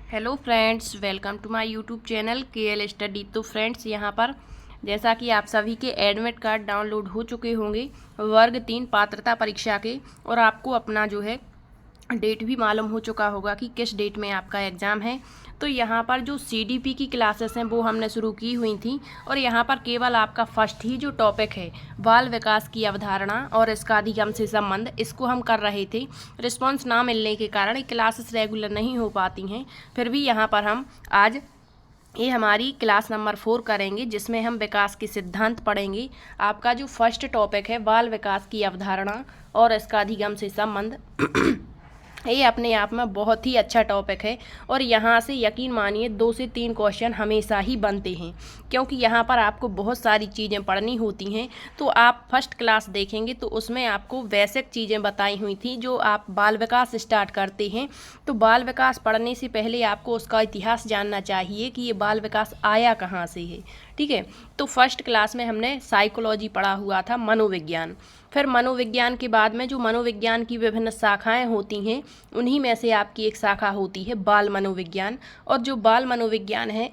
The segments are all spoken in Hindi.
Hello friends, welcome to my YouTube channel KL study. तो फ्रेंड्स, यहाँ पर जैसा कि आप सभी के एडमिट कार्ड डाउनलोड हो चुके होंगे वर्ग 3 पात्रता परीक्षा के, और आपको अपना जो है डेट भी मालूम हो चुका होगा कि किस डेट में आपका एग्ज़ाम है। तो यहाँ पर जो CDP की क्लासेस हैं वो हमने शुरू की हुई थी, और यहाँ पर केवल आपका फर्स्ट ही जो टॉपिक है बाल विकास की अवधारणा और इसका अधिगम से संबंध, इसको हम कर रहे थे। रिस्पॉन्स ना मिलने के कारण क्लासेस रेगुलर नहीं हो पाती हैं। फिर भी यहाँ पर हम आज ये हमारी क्लास नंबर 4 करेंगे, जिसमें हम विकास के सिद्धांत पढ़ेंगे। आपका जो फर्स्ट टॉपिक है बाल विकास की अवधारणा और इसका अधिगम से संबंध ये अपने आप में बहुत ही अच्छा टॉपिक है, और यहाँ से यकीन मानिए 2 से 3 क्वेश्चन हमेशा ही बनते हैं, क्योंकि यहाँ पर आपको बहुत सारी चीज़ें पढ़नी होती हैं। तो आप फर्स्ट क्लास देखेंगे तो उसमें आपको बेसिक चीज़ें बताई हुई थी। जो आप बाल विकास स्टार्ट करते हैं तो बाल विकास पढ़ने से पहले आपको उसका इतिहास जानना चाहिए कि ये बाल विकास आया कहाँ से है। ठीक है, तो फर्स्ट क्लास में हमने साइकोलॉजी पढ़ा हुआ था, मनोविज्ञान। फिर मनोविज्ञान के बाद में जो मनोविज्ञान की विभिन्न शाखाएं होती हैं उन्हीं में से आपकी एक शाखा होती है बाल मनोविज्ञान, और जो बाल मनोविज्ञान है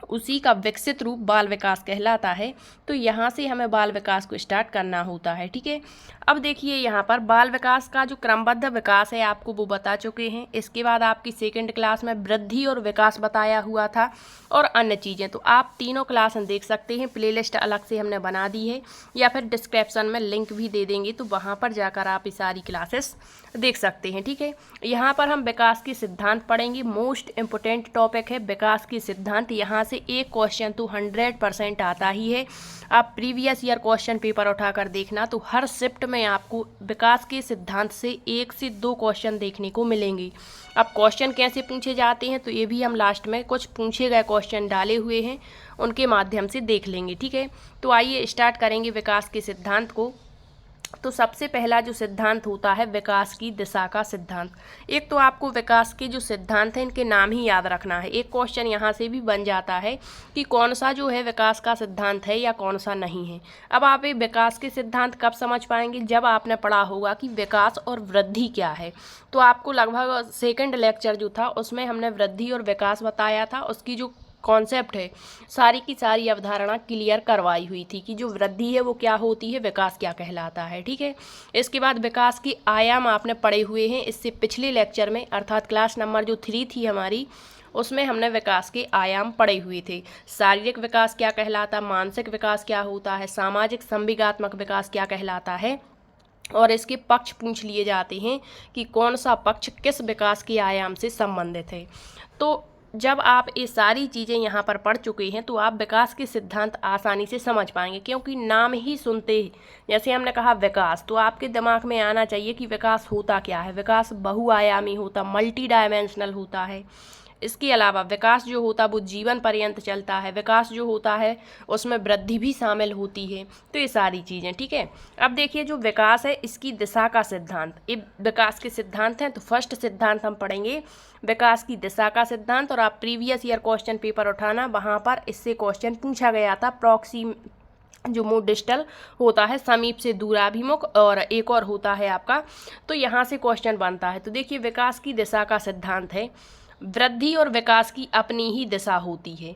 उसी का विकसित रूप बाल विकास कहलाता है। तो यहाँ से हमें बाल विकास को स्टार्ट करना होता है। ठीक है, अब देखिए यहाँ पर बाल विकास का जो क्रमबद्ध विकास है आपको वो बता चुके हैं। इसके बाद आपकी सेकंड क्लास में वृद्धि और विकास बताया हुआ था, और अन्य चीज़ें तो आप तीनों क्लास देख सकते हैं। प्लेलिस्ट अलग से हमने बना दी है, या फिर डिस्क्रिप्शन में लिंक भी दे देंगे, तो वहाँ पर जाकर आप ये सारी क्लासेस देख सकते हैं। ठीक है, यहाँ पर हम विकास के सिद्धांत पढ़ेंगे। मोस्ट इम्पोर्टेंट टॉपिक है विकास के सिद्धांत। यहाँ से एक क्वेश्चन तो 100% आता ही है। आप प्रीवियस ईयर क्वेश्चन पेपर उठाकर देखना, तो हर शिफ्ट में आपको विकास के सिद्धांत से 1 से 2 क्वेश्चन देखने को मिलेंगे। अब क्वेश्चन कैसे पूछे जाते हैं तो ये भी हम लास्ट में कुछ पूछे गए क्वेश्चन डाले हुए हैं, उनके माध्यम से देख लेंगे। ठीक है, तो आइए स्टार्ट करेंगे विकास के सिद्धांत को। तो सबसे पहला जो सिद्धांत होता है विकास की दिशा का सिद्धांत। एक तो आपको विकास के जो सिद्धांत हैं इनके नाम ही याद रखना है। एक क्वेश्चन यहाँ से भी बन जाता है कि कौन सा जो है विकास का सिद्धांत है या कौन सा नहीं है। अब आप ये विकास के सिद्धांत कब समझ पाएंगे, जब आपने पढ़ा होगा कि विकास और वृद्धि क्या है। तो आपको लगभग सेकंड लेक्चर जो था उसमें हमने वृद्धि और विकास बताया था, उसकी जो कॉन्सेप्ट है सारी की सारी अवधारणा क्लियर करवाई हुई थी कि जो वृद्धि है वो क्या होती है, विकास क्या कहलाता है। ठीक है, इसके बाद विकास के आयाम आपने पढ़े हुए हैं। इससे पिछले लेक्चर में अर्थात क्लास नंबर जो 3 थी हमारी, उसमें हमने विकास के आयाम पढ़े हुए थे। शारीरिक विकास क्या कहलाता, मानसिक विकास क्या होता है, सामाजिक संवेगात्मक विकास क्या कहलाता है, और इसके पक्ष पूछ लिए जाते हैं कि कौन सा पक्ष किस विकास के आयाम से संबंधित है। तो जब आप ये सारी चीज़ें यहाँ पर पढ़ चुके हैं तो आप विकास के सिद्धांत आसानी से समझ पाएंगे, क्योंकि नाम ही सुनते ही जैसे हमने कहा विकास, तो आपके दिमाग में आना चाहिए कि विकास होता क्या है। विकास बहुआयामी होता, मल्टी डायमेंशनल होता है। इसके अलावा विकास जो होता वो जीवन पर्यंत चलता है। विकास जो होता है उसमें वृद्धि भी शामिल होती है। तो ये सारी चीज़ें, ठीक है। अब देखिए जो विकास है इसकी दिशा का सिद्धांत, ये विकास के सिद्धांत हैं। तो फर्स्ट सिद्धांत हम पढ़ेंगे विकास की दिशा का सिद्धांत, और आप प्रीवियस ईयर क्वेश्चन पेपर उठाना, वहाँ पर इससे क्वेश्चन पूछा गया था। प्रॉक्सी जो मुंह डिस्टल होता है, समीप से दूराभिमुख, और एक और होता है आपका, तो यहाँ से क्वेश्चन बनता है। तो देखिए विकास की दिशा का सिद्धांत है वृद्धि और विकास की अपनी ही दिशा होती है।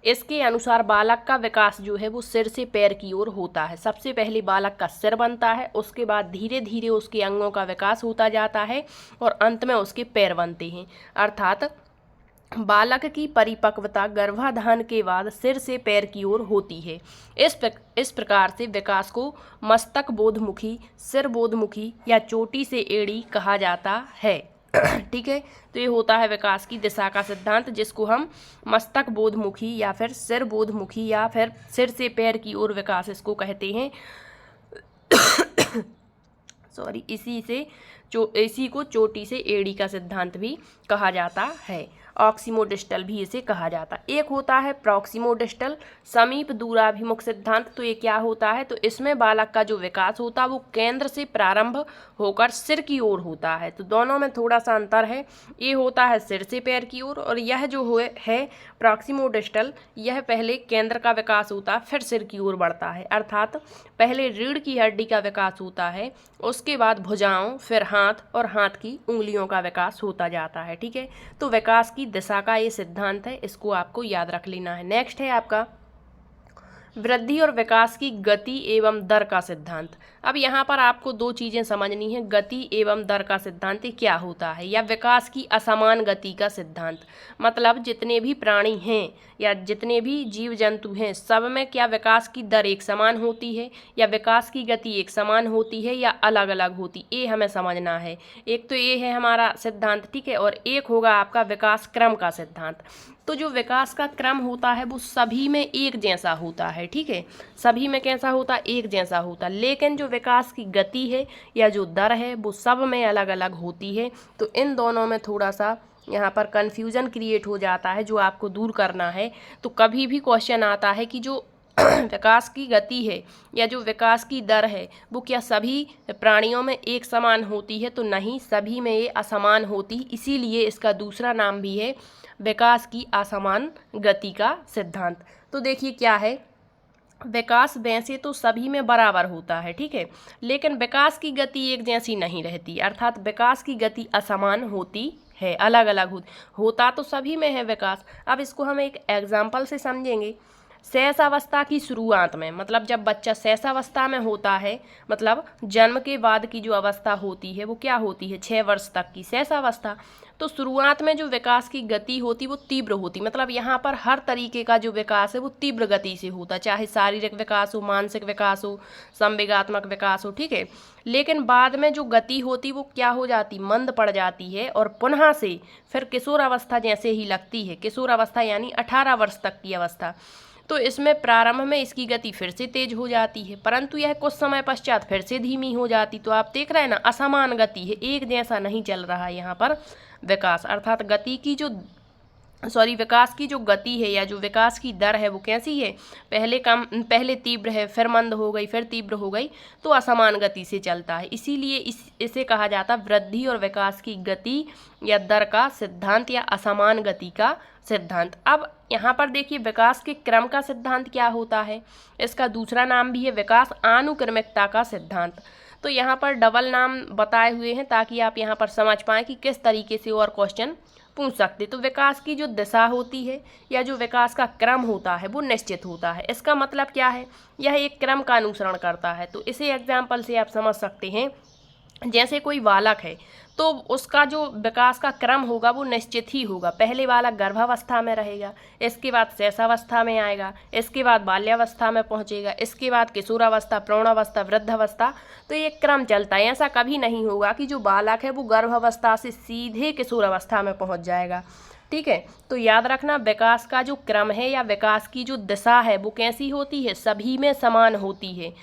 इसके अनुसार बालक का विकास जो है वो सिर से पैर की ओर होता है। सबसे पहले बालक का सिर बनता है, उसके बाद धीरे धीरे उसके अंगों का विकास होता जाता है, और अंत में उसके पैर बनते हैं। अर्थात बालक की परिपक्वता गर्भाधान के बाद सिर से पैर की ओर होती है। इस प्रकार से विकास को मस्तक बोधमुखी, सिर बोधमुखी या चोटी से एड़ी कहा जाता है। ठीक है, तो ये होता है विकास की दिशा का सिद्धांत, जिसको हम मस्तक बोधमुखी या फिर सिर बोधमुखी या फिर सिर से पैर की ओर विकास इसको कहते हैं। सॉरी, इसी को चोटी से एड़ी का सिद्धांत भी कहा जाता है। ऑक्सीमोडिस्टल भी इसे कहा जाता है। एक होता है प्रॉक्सिमोडिस्टल, समीप दूराभिमुख सिद्धांत। तो ये क्या होता है, तो इसमें बालक का जो विकास होता है वो केंद्र से प्रारंभ होकर सिर की ओर होता है। तो दोनों में थोड़ा सा अंतर है। ये होता है सिर से पैर की ओर, और यह जो है प्रॉक्सिमोडिस्टल, यह पहले केंद्र का विकास होता है फिर सिर की ओर बढ़ता है। अर्थात पहले रीढ़ की हड्डी का विकास होता है, उसके बाद भुजाओं, फिर हाथ और हाथ की उंगलियों का विकास होता जाता है। ठीक है, तो विकास की दिशा का ये सिद्धांत है, इसको आपको याद रख लेना है। नेक्स्ट है आपका वृद्धि और विकास की गति एवं दर का सिद्धांत। अब यहाँ पर आपको दो चीज़ें समझनी है, गति एवं दर का सिद्धांत क्या होता है, या विकास की असमान गति का सिद्धांत। मतलब जितने भी प्राणी हैं या जितने भी जीव जंतु हैं, सब में क्या विकास की दर एक समान होती है, या विकास की गति एक समान होती है, या अलग अलग होती, ये हमें समझना है। एक तो ये है हमारा सिद्धांत, ठीक है, और एक होगा आपका विकास क्रम का सिद्धांत। तो जो विकास का क्रम होता है वो सभी में एक जैसा होता है। ठीक है, सभी में कैसा होता है, एक जैसा होता, लेकिन जो विकास की गति है या जो दर है वो सब में अलग अलग होती है। तो इन दोनों में थोड़ा सा यहाँ पर कन्फ्यूजन क्रिएट हो जाता है, जो आपको दूर करना है। तो कभी भी क्वेश्चन आता है कि जो विकास की गति है या जो विकास की दर है वो क्या सभी प्राणियों में एक समान होती है, तो नहीं, सभी में ये असमान होती। इसीलिए इसका दूसरा नाम भी है विकास की असमान गति का सिद्धांत। तो देखिए क्या है, विकास वैसे तो सभी में बराबर होता है, ठीक है, लेकिन विकास की गति एक जैसी नहीं रहती, अर्थात विकास की गति असमान होती है, अलग अलग होता तो सभी में है विकास। अब इसको हम एक एग्जाम्पल से समझेंगे। शैशवावस्था की शुरुआत में, मतलब जब बच्चा शैशवावस्था में होता है, मतलब जन्म के बाद की जो अवस्था होती है वो क्या होती है, 6 वर्ष तक की शैशवावस्था। तो शुरुआत में जो विकास की गति होती वो तीव्र होती, मतलब यहाँ पर हर तरीके का जो विकास है वो तीव्र गति से होता, चाहे शारीरिक विकास हो, मानसिक विकास हो, संवेगात्मक विकास हो। ठीक है, लेकिन बाद में जो गति होती वो क्या हो जाती, मंद पड़ जाती है, और पुनः से फिर किशोर अवस्था जैसे ही लगती है। किशोर अवस्था यानी 18 वर्ष तक की अवस्था। तो इसमें प्रारंभ में इसकी गति फिर से तेज हो जाती है, परंतु यह कुछ समय पश्चात फिर से धीमी हो जाती। तो आप देख रहे हैं ना, असमान गति है, एक जैसा नहीं चल रहा है यहाँ पर विकास, अर्थात विकास की जो गति है या जो विकास की दर है वो कैसी है, पहले तीव्र है, फिर मंद हो गई, फिर तीव्र हो गई, तो असमान गति से चलता है। इसीलिए इसे कहा जाता वृद्धि और विकास की गति या दर का सिद्धांत या असमान गति का सिद्धांत। अब यहाँ पर देखिए विकास के क्रम का सिद्धांत क्या होता है, इसका दूसरा नाम भी है विकास आनुक्रमिकता का सिद्धांत। तो यहाँ पर डबल नाम बताए हुए हैं ताकि आप यहाँ पर समझ पाएँ कि किस तरीके से और क्वेश्चन पूछ सकते। तो विकास की जो दिशा होती है या जो विकास का क्रम होता है वो निश्चित होता है। इसका मतलब क्या है, यह एक क्रम का अनुसरण करता है। तो इसे एग्जाम्पल से आप समझ सकते हैं, जैसे कोई बालक है तो उसका जो विकास का क्रम होगा वो निश्चित ही होगा। पहले बालक गर्भावस्था में रहेगा, इसके बाद शैशवावस्था में आएगा, इसके बाद बाल्यावस्था में पहुंचेगा, इसके बाद किशोरावस्था, प्रौढ़ावस्था, वृद्धावस्था। तो ये क्रम चलता है। ऐसा कभी नहीं होगा कि जो बालक है वो गर्भावस्था से सीधे किशोरावस्था में पहुंच जाएगा। ठीक है, तो याद रखना विकास का जो क्रम है या विकास की जो दिशा है वो कैसी होती है, सभी में समान होती है।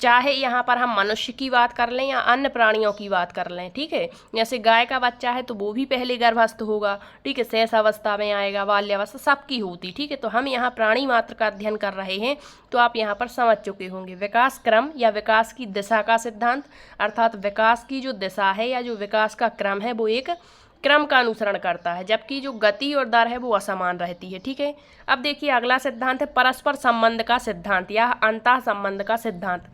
चाहे यहाँ पर हम मनुष्य की बात कर लें या अन्य प्राणियों की बात कर लें। ठीक है, जैसे गाय का बच्चा है तो वो भी पहले गर्भस्थ होगा, ठीक है, शैशवावस्था में आएगा, बाल्यावस्था, सबकी होती। ठीक है, तो हम यहाँ प्राणी मात्र का अध्ययन कर रहे हैं, तो आप यहाँ पर समझ चुके होंगे विकास क्रम या विकास की दिशा का सिद्धांत, अर्थात विकास की जो दिशा है या जो विकास का क्रम है वो एक क्रम का अनुसरण करता है, जबकि जो गति और दर है वो असमान रहती है। ठीक है, अब देखिए अगला सिद्धांत है परस्पर संबंध का सिद्धांत या अंतः संबंध का सिद्धांत।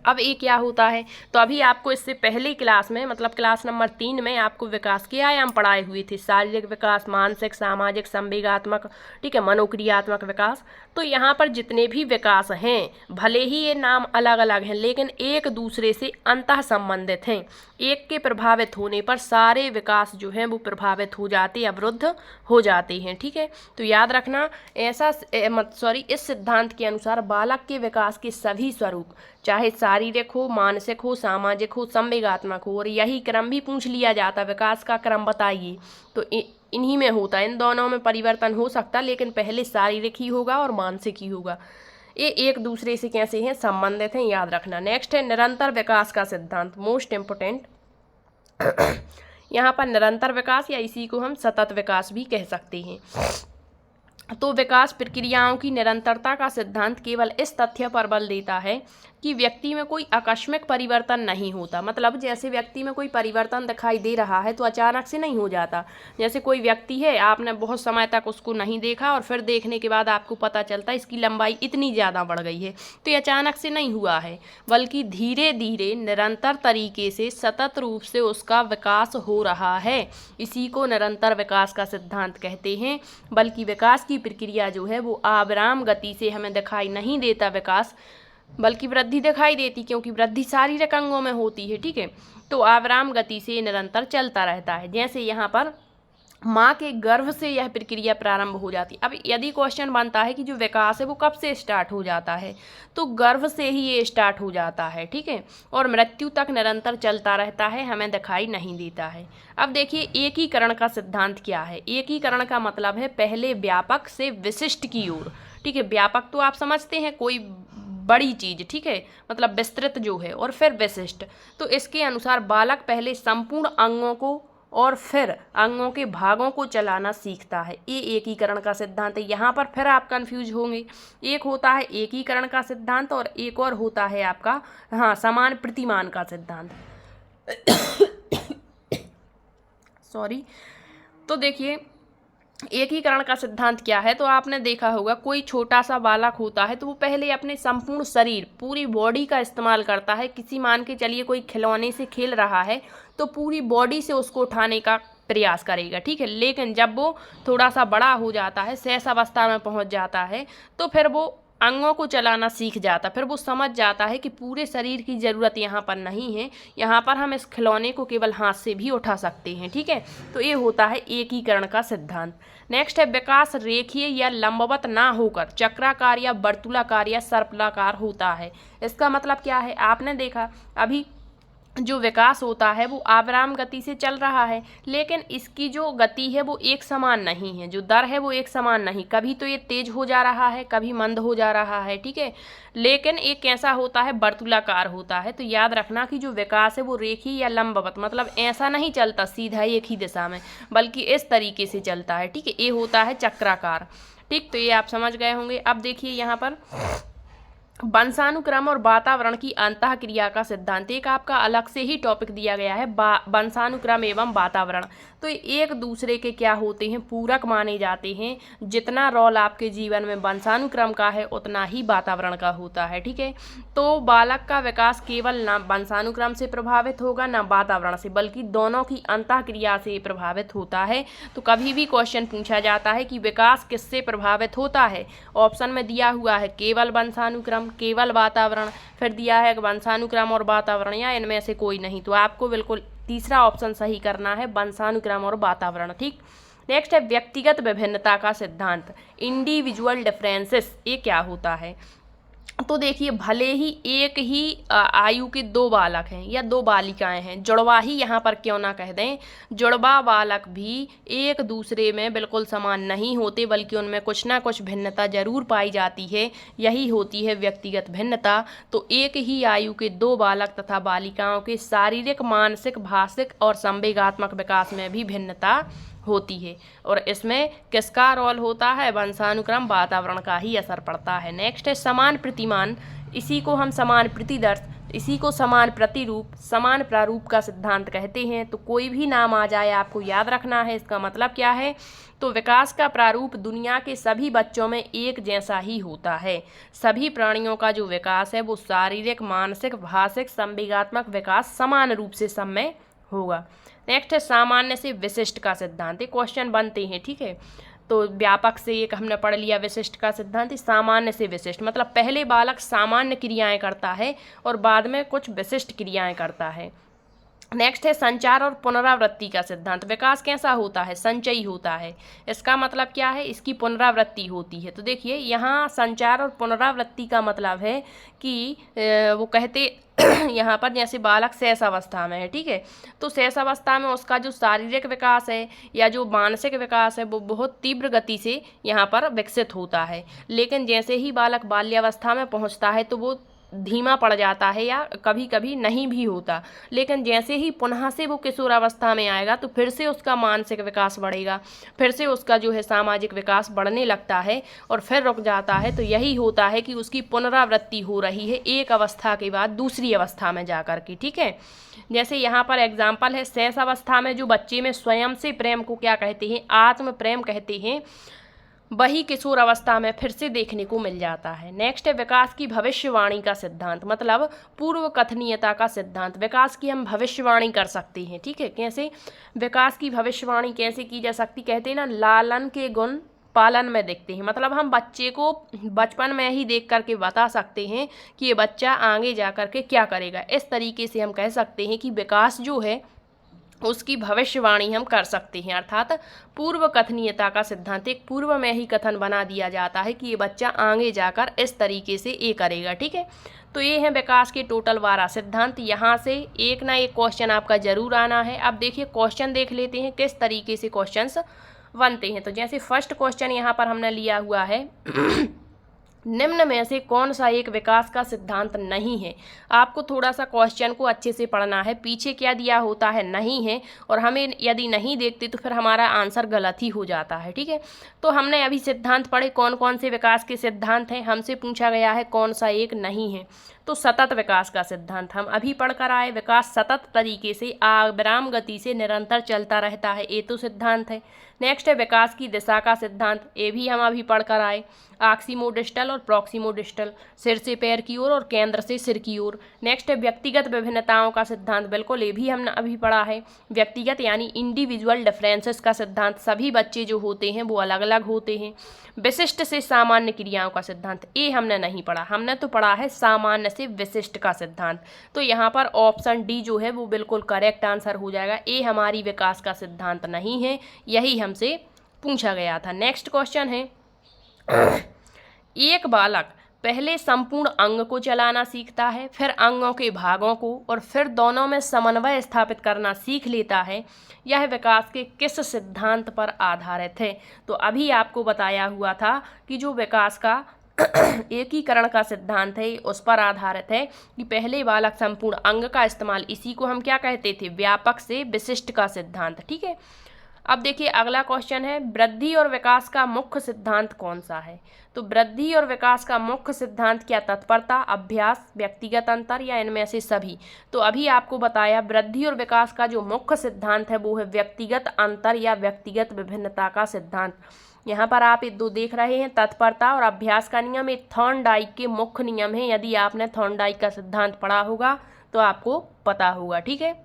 अब ये क्या होता है, तो अभी आपको इससे पहले क्लास में, मतलब क्लास नंबर 3 में आपको विकास के आयाम पढ़ाए हुए थे, शारीरिक विकास, मानसिक, सामाजिक, संवेगात्मक, ठीक है, मनोक्रियात्मक विकास। तो यहाँ पर जितने भी विकास हैं, भले ही ये नाम अलग अलग हैं, लेकिन एक दूसरे से अंतः संबंधित हैं। एक के प्रभावित होने पर सारे विकास जो हैं वो प्रभावित हो जाते, अवरुद्ध हो जाते हैं। ठीक है, तो याद रखना इस सिद्धांत के अनुसार बालक के विकास के सभी स्वरूप, चाहे शारीरिक हो, मानसिक हो, सामाजिक हो, संवेगात्मक हो, और यही क्रम भी पूछ लिया जाता, विकास का क्रम बताइए, तो इन्हीं में होता है। इन दोनों में परिवर्तन हो सकता, लेकिन पहले शारीरिक ही होगा और मानसिक ही होगा। ये एक दूसरे से कैसे हैं, संबंधित हैं, याद रखना। नेक्स्ट है निरंतर विकास का सिद्धांत, मोस्ट इम्पोर्टेंट। यहाँ पर निरंतर विकास या इसी को हम सतत विकास भी कह सकते हैं। तो विकास प्रक्रियाओं की निरंतरता का सिद्धांत केवल इस तथ्य पर बल देता है कि व्यक्ति में कोई आकस्मिक परिवर्तन नहीं होता। मतलब जैसे व्यक्ति में कोई परिवर्तन दिखाई दे रहा है तो अचानक से नहीं हो जाता। जैसे कोई व्यक्ति है, आपने बहुत समय तक उसको नहीं देखा और फिर देखने के बाद आपको पता चलता है इसकी लंबाई इतनी ज़्यादा बढ़ गई है, तो ये अचानक से नहीं हुआ है, बल्कि धीरे धीरे निरंतर तरीके से सतत रूप से उसका विकास हो रहा है। इसी को निरंतर विकास का सिद्धांत कहते हैं। बल्कि विकास की प्रक्रिया जो है वो आविराम गति से हमें दिखाई नहीं देता विकास, बल्कि वृद्धि दिखाई देती, क्योंकि वृद्धि शारीरिक अंगों में होती है। ठीक है, तो आविराम गति से निरंतर चलता रहता है। जैसे यहाँ पर माँ के गर्भ से यह प्रक्रिया प्रारंभ हो जाती है। अब यदि क्वेश्चन बनता है कि जो विकास है वो कब से स्टार्ट हो जाता है, तो गर्भ से ही ये स्टार्ट हो जाता है। ठीक है, और मृत्यु तक निरंतर चलता रहता है, हमें दिखाई नहीं देता है। अब देखिए एकीकरण का सिद्धांत क्या है। एकीकरण का मतलब है पहले व्यापक से विशिष्ट की ओर। ठीक है, व्यापक तो आप समझते हैं कोई बड़ी चीज, ठीक है, मतलब विस्तृत जो है, और फिर विशिष्ट। तो इसके अनुसार बालक पहले संपूर्ण अंगों को और फिर अंगों के भागों को चलाना सीखता है। ये एकीकरण का सिद्धांत है। यहाँ पर फिर आप कंफ्यूज होंगे, एक होता है एकीकरण का सिद्धांत और एक और होता है आपका समान प्रतिमान का सिद्धांत। सॉरी। तो देखिए एकीकरण का सिद्धांत क्या है, तो आपने देखा होगा कोई छोटा सा बालक होता है तो वो पहले अपने संपूर्ण शरीर, पूरी बॉडी का इस्तेमाल करता है। किसी मान के चलिए कोई खिलौने से खेल रहा है तो पूरी बॉडी से उसको उठाने का प्रयास करेगा। ठीक है, लेकिन जब वो थोड़ा सा बड़ा हो जाता है, शेष अवस्था में पहुंच जाता है, तो फिर वो अंगों को चलाना सीख जाता। फिर वो समझ जाता है कि पूरे शरीर की ज़रूरत यहाँ पर नहीं है, यहाँ पर हम इस खिलौने को केवल हाथ से भी उठा सकते हैं। ठीक है, तो ये होता है एकीकरण का सिद्धांत। नेक्स्ट है विकास रेखीय या लंबवत ना होकर चक्राकार या वर्तुलाकार या सर्पलाकार होता है। इसका मतलब क्या है, आपने देखा अभी जो विकास होता है वो आविराम गति से चल रहा है, लेकिन इसकी जो गति है वो एक समान नहीं है, जो दर है वो एक समान नहीं, कभी तो ये तेज हो जा रहा है, कभी मंद हो जा रहा है। ठीक है, लेकिन एक कैसा होता है, वर्तुलाकार होता है। तो याद रखना कि जो विकास है वो रेखीय या लंबवत, मतलब ऐसा नहीं चलता सीधा एक ही दिशा में, बल्कि इस तरीके से चलता है। ठीक है, ये होता है चक्राकार। ठीक, तो ये आप समझ गए होंगे। अब देखिए यहाँ पर वंशानुक्रम और वातावरण की अंतःक्रिया का सिद्धांत, एक आपका अलग से ही टॉपिक दिया गया है, वंशानुक्रम एवं वातावरण। तो एक दूसरे के क्या होते हैं, पूरक माने जाते हैं। जितना रोल आपके जीवन में वंशानुक्रम का है उतना ही वातावरण का होता है। ठीक है, तो बालक का विकास केवल ना वंशानुक्रम से प्रभावित होगा ना वातावरण से, बल्कि दोनों की अंतःक्रिया से प्रभावित होता है। तो कभी भी क्वेश्चन पूछा जाता है कि विकास किससे प्रभावित होता है, ऑप्शन में दिया हुआ है केवल वंशानुक्रम, केवल वातावरण, फिर दिया है वंशानुक्रम और वातावरण, या इनमें से कोई नहीं। तो आपको बिल्कुल तीसरा ऑप्शन सही करना है, वंशानुक्रम और वातावरण। ठीक, नेक्स्ट है व्यक्तिगत विभिन्नता का सिद्धांत, इंडिविजुअल डिफरेंसेस। ये क्या होता है, तो देखिए भले ही एक ही आयु के दो बालक हैं या दो बालिकाएं हैं, जुड़वा ही यहाँ पर क्यों ना कह दें, जुड़वा बालक भी एक दूसरे में बिल्कुल समान नहीं होते, बल्कि उनमें कुछ ना कुछ भिन्नता जरूर पाई जाती है। यही होती है व्यक्तिगत भिन्नता। तो एक ही आयु के दो बालक तथा बालिकाओं के शारीरिक, मानसिक, भाषिक और संवेगात्मक विकास में भी भिन्नता होती है, और इसमें किसका रोल होता है, वंशानुक्रम, वातावरण का ही असर पड़ता है। नेक्स्ट है समान प्रतिमान, इसी को हम समान प्रतिदर्श, इसी को समान प्रतिरूप, समान प्रारूप का सिद्धांत कहते हैं। तो कोई भी नाम आ जाए आपको याद रखना है इसका मतलब क्या है। तो विकास का प्रारूप दुनिया के सभी बच्चों में एक जैसा ही होता है। सभी प्राणियों का जो विकास है वो शारीरिक, मानसिक, भाषिक, संवेगात्मक विकास समान रूप से सब में होगा। नेक्स्ट है सामान्य से विशिष्ट का सिद्धांत, ये क्वेश्चन बनते हैं। ठीक है, तो व्यापक से एक हमने पढ़ लिया, विशिष्ट का सिद्धांत सामान्य से विशिष्ट, मतलब पहले बालक सामान्य क्रियाएं करता है और बाद में कुछ विशिष्ट क्रियाएं करता है। नेक्स्ट है संचार और पुनरावृत्ति का सिद्धांत, विकास कैसा होता है, संचयी होता है। इसका मतलब क्या है, इसकी पुनरावृत्ति होती है। तो देखिए यहाँ संचार और पुनरावृत्ति का मतलब है कि वो कहते यहाँ पर जैसे बालक शेष अवस्था में है, ठीक है, तो शेष अवस्था में उसका जो शारीरिक विकास है या जो मानसिक विकास है वो बहुत तीव्र गति से यहाँ पर विकसित होता है। लेकिन जैसे ही बालक बाल्यावस्था में पहुँचता है तो वो धीमा पड़ जाता है या कभी कभी नहीं भी होता, लेकिन जैसे ही पुनः से वो किशोरावस्था में आएगा तो फिर से उसका मानसिक विकास बढ़ेगा, फिर से उसका जो है सामाजिक विकास बढ़ने लगता है और फिर रुक जाता है। तो यही होता है कि उसकी पुनरावृत्ति हो रही है एक अवस्था के बाद दूसरी अवस्था में जाकर के, ठीक है। जैसे यहाँ पर एग्जाम्पल है, शेष अवस्था में जो बच्चे में स्वयं से प्रेम को क्या कहते हैं, आत्म प्रेम कहते हैं, वही किशोर अवस्था में फिर से देखने को मिल जाता है। नेक्स्ट है विकास की भविष्यवाणी का सिद्धांत, मतलब पूर्व कथनीयता का सिद्धांत। विकास की हम भविष्यवाणी कर सकते हैं, ठीक है। कैसे विकास की भविष्यवाणी कैसे की जा सकती, कहते हैं ना, लालन के गुण पालन में दिखते हैं। मतलब हम बच्चे को बचपन में ही देख करके बता सकते हैं कि ये बच्चा आगे जा कर के क्या करेगा। इस तरीके से हम कह सकते हैं कि विकास जो है उसकी भविष्यवाणी हम कर सकते हैं, अर्थात पूर्व कथनीयता का सिद्धांत। एक पूर्व में ही कथन बना दिया जाता है कि ये बच्चा आगे जाकर इस तरीके से ये करेगा, ठीक है। तो ये है विकास के टोटल 12 सिद्धांत। यहाँ से एक ना एक क्वेश्चन आपका जरूर आना है। अब देखिए क्वेश्चन देख लेते हैं किस तरीके से क्वेश्चंस बनते हैं। तो जैसे फर्स्ट क्वेश्चन यहाँ पर हमने लिया हुआ है निम्न में से कौन सा एक विकास का सिद्धांत नहीं है। आपको थोड़ा सा क्वेश्चन को अच्छे से पढ़ना है, पीछे क्या दिया होता है नहीं है, और हमें यदि नहीं देखते तो फिर हमारा आंसर गलत ही हो जाता है, ठीक है। तो हमने अभी सिद्धांत पढ़े, कौन कौन से विकास के सिद्धांत हैं। हमसे पूछा गया है कौन सा एक नहीं है, तो सतत विकास का सिद्धांत हम अभी पढ़कर आए। विकास सतत तरीके से अविराम गति से निरंतर चलता रहता है, ये तो सिद्धांत है। नेक्स्ट है विकास की दिशा का सिद्धांत, ये भी हम अभी पढ़कर आए। आक्सीमोडिस्टल और प्रॉक्सीमोडिस्टल, सिर से पैर की ओर और केंद्र से सिर की ओर। नेक्स्ट है व्यक्तिगत विभिन्नताओं का सिद्धांत, बिल्कुल ये भी हमने अभी पढ़ा है। व्यक्तिगत यानी इंडिविजुअल डिफरेंसेस का सिद्धांत, सभी बच्चे जो होते हैं वो अलग अलग होते हैं। विशिष्ट से सामान्य क्रियाओं का सिद्धांत, ये हमने नहीं पढ़ा, हमने तो पढ़ा है सामान्य से विशिष्ट का सिद्धांत। तो यहाँ पर ऑप्शन डी जो है वो बिल्कुल करेक्ट आंसर हो जाएगा। ये हमारी विकास का सिद्धांत नहीं है, यही हमसे पूछा गया था। नेक्स्ट क्वेश्चन है एक बालक पहले संपूर्ण अंग को चलाना सीखता है, फिर अंगों के भागों को, और फिर दोनों में समन्वय स्थापित करना सीख लेता है। यह विकास के किस सिद्धांत पर आधारित है। तो अभी आपको बताया हुआ था कि जो विकास का एकीकरण का सिद्धांत है उस पर आधारित है कि पहले बालक संपूर्ण अंग का इस्तेमाल, इसी को हम क्या कहते थे, व्यापक से विशिष्ट का सिद्धांत, ठीक है। अब देखिए अगला क्वेश्चन है वृद्धि और विकास का मुख्य सिद्धांत कौन सा है। तो वृद्धि और विकास का मुख्य सिद्धांत क्या, तत्परता, अभ्यास, व्यक्तिगत अंतर या इनमें से सभी। तो अभी आपको बताया वृद्धि और विकास का जो मुख्य सिद्धांत है वो है व्यक्तिगत अंतर या व्यक्तिगत विभिन्नता का सिद्धांत। यहाँ पर आप ये दो देख रहे हैं, तत्परता और अभ्यास का नियम, ये थॉर्नडाइक के मुख्य नियम है। यदि आपने थॉर्नडाइक का सिद्धांत पढ़ा होगा तो आपको पता होगा, ठीक है।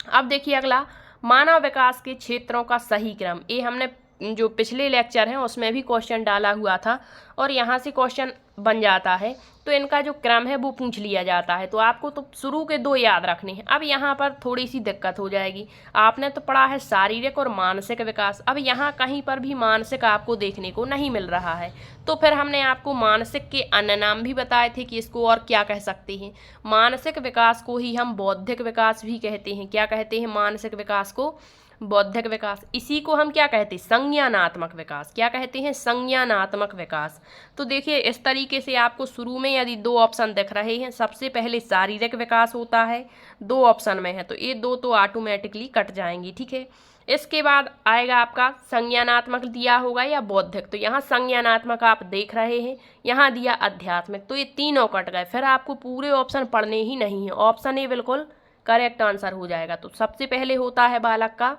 अब देखिए अगला मानव विकास के क्षेत्रों का सही क्रम, ये हमने जो पिछले लेक्चर हैं उसमें भी क्वेश्चन डाला हुआ था और यहाँ से क्वेश्चन बन जाता है। तो इनका जो क्रम है वो पूछ लिया जाता है। तो आपको तो शुरू के दो याद रखने हैं। अब यहाँ पर थोड़ी सी दिक्कत हो जाएगी। आपने तो पढ़ा है शारीरिक और मानसिक विकास, अब यहाँ कहीं पर भी मानसिक आपको देखने को नहीं मिल रहा है। तो फिर हमने आपको मानसिक के अन्य नाम भी बताए थे कि इसको और क्या कह सकते हैं। मानसिक विकास को ही हम बौद्धिक विकास भी कहते हैं। क्या कहते हैं मानसिक विकास को, बौद्धिक विकास। इसी को हम क्या कहते हैं, संज्ञानात्मक विकास। क्या कहते हैं, संज्ञानात्मक विकास। तो देखिए इस तरीके से आपको शुरू में यदि दो ऑप्शन दिख रहे हैं, सबसे पहले शारीरिक विकास होता है, दो ऑप्शन में है, तो ये दो तो ऑटोमेटिकली कट जाएंगी, ठीक है। इसके बाद आएगा आपका संज्ञानात्मक दिया होगा या बौद्धिक। तो यहाँ संज्ञानात्मक आप देख रहे हैं, यहाँ दिया आध्यात्मिक, तो ये तीनों कट गए। फिर आपको पूरे ऑप्शन पढ़ने ही नहीं है, ऑप्शन ए बिल्कुल करेक्ट आंसर हो जाएगा। तो सबसे पहले होता है बालक का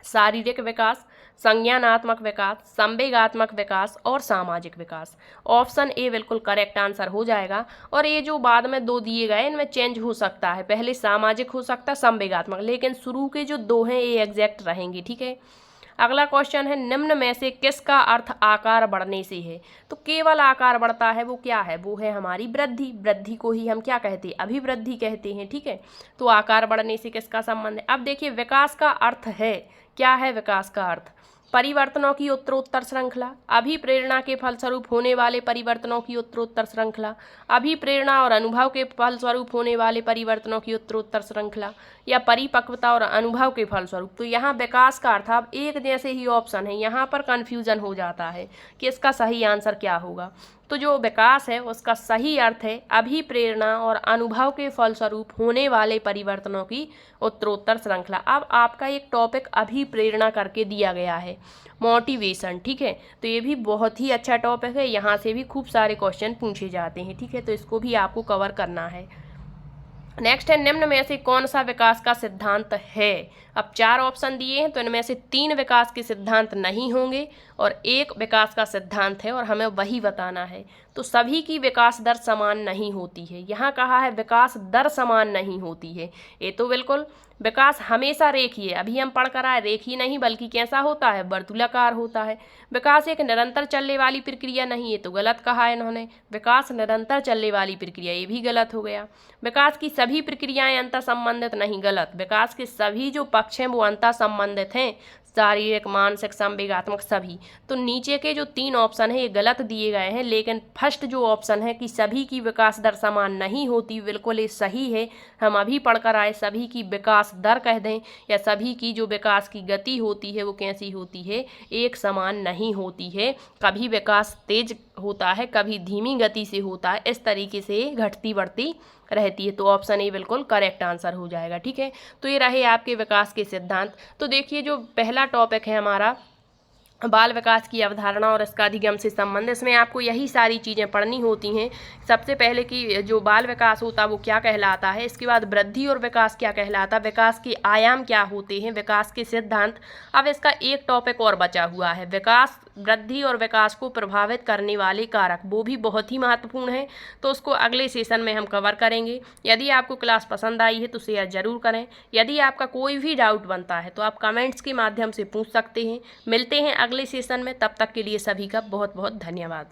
शारीरिक विकास, संज्ञानात्मक विकास, संवेगात्मक विकास और सामाजिक विकास। ऑप्शन ए बिल्कुल करेक्ट आंसर हो जाएगा। और ये जो बाद में दो दिए गए इनमें चेंज हो सकता है, पहले सामाजिक हो सकता है, संवेगात्मक, लेकिन शुरू के जो दो हैं ये एग्जैक्ट रहेंगे, ठीक है। अगला क्वेश्चन है निम्न में से किसका अर्थ आकार बढ़ने से है। तो केवल आकार बढ़ता है वो क्या है, वो है हमारी वृद्धि। वृद्धि को ही हम क्या कहते हैं, अभिवृद्धि कहते हैं, ठीक है। तो आकार बढ़ने से किसका संबंध है। अब देखिए विकास का अर्थ है, क्या है विकास का अर्थ, परिवर्तनों की उत्तरोत्तर श्रृंखला, अभिप्रेरणा के फलस्वरूप होने वाले परिवर्तनों की उत्तरोत्तर श्रृंखला, अभिप्रेरणा और अनुभव के फलस्वरूप होने वाले परिवर्तनों की उत्तरोत्तर श्रृंखला, या परिपक्वता और अनुभव के फलस्वरूप। तो यहाँ विकास का अर्थ, अब एक जैसे ही ऑप्शन है, यहाँ पर कन्फ्यूजन हो जाता है कि इसका सही आंसर क्या होगा। तो जो विकास है उसका सही अर्थ है अभिप्रेरणा और अनुभव के फलस्वरूप होने वाले परिवर्तनों की उत्तरोत्तर श्रृंखला। अब आपका एक टॉपिक अभिप्रेरणा करके दिया गया है, मोटिवेशन, ठीक है। तो ये भी बहुत ही अच्छा टॉपिक है, यहाँ से भी खूब सारे क्वेश्चन पूछे जाते हैं, ठीक है। तो इसको भी आपको कवर करना है। नेक्स्ट है, निम्न में से कौन सा विकास का सिद्धांत है। अब 4 ऑप्शन दिए हैं, तो इनमें से 3 विकास के सिद्धांत नहीं होंगे और 1 विकास का सिद्धांत है और हमें वही बताना है। तो सभी की विकास दर समान नहीं होती है। यहाँ कहा है विकास दर समान नहीं होती है, ये तो बिल्कुल विकास हमेशा रेखीय है। अभी हम पढ़ कर आए, रेखीय नहीं बल्कि कैसा होता है, वर्तुलाकार होता है। विकास एक निरंतर चलने वाली प्रक्रिया नहीं, ये तो गलत कहा है इन्होंने। विकास निरंतर चलने वाली प्रक्रिया, ये भी गलत हो गया। विकास की सभी प्रक्रियाएं अंतर संबंधित नहीं, गलत। विकास के सभी जो पक्ष हैं वो अंतर संबंधित हैं, शारीरिक, मानसिक, संवेगात्मक, सभी। तो नीचे के जो 3 ऑप्शन है ये गलत दिए गए हैं, लेकिन फर्स्ट जो ऑप्शन है कि सभी की विकास दर समान नहीं होती, बिल्कुल ये सही है। हम अभी पढ़कर आए, सभी की विकास दर कह दें या सभी की जो विकास की गति होती है वो कैसी होती है, एक समान नहीं होती है। कभी विकास तेज होता है, कभी धीमी गति से होता है, इस तरीके से घटती बढ़ती रहती है। तो ऑप्शन ए बिल्कुल करेक्ट आंसर हो जाएगा, ठीक है। तो ये रहे आपके विकास के सिद्धांत। तो देखिए जो पहला टॉपिक है हमारा बाल विकास की अवधारणा और इसका अधिगम से संबंध, इसमें आपको यही सारी चीज़ें पढ़नी होती हैं। सबसे पहले कि जो बाल विकास होता है वो क्या कहलाता है, इसके बाद वृद्धि और विकास क्या कहलाता है, विकास के आयाम क्या होते हैं, विकास के सिद्धांत। अब इसका एक टॉपिक और बचा हुआ है, विकास, वृद्धि और विकास को प्रभावित करने वाले कारक, वो भी बहुत ही महत्वपूर्ण है। तो उसको अगले सेशन में हम कवर करेंगे। यदि आपको क्लास पसंद आई है तो शेयर जरूर करें। यदि आपका कोई भी डाउट बनता है तो आप कमेंट्स के माध्यम से पूछ सकते हैं। मिलते हैं अगले सेशन में, तब तक के लिए सभी का बहुत बहुत धन्यवाद।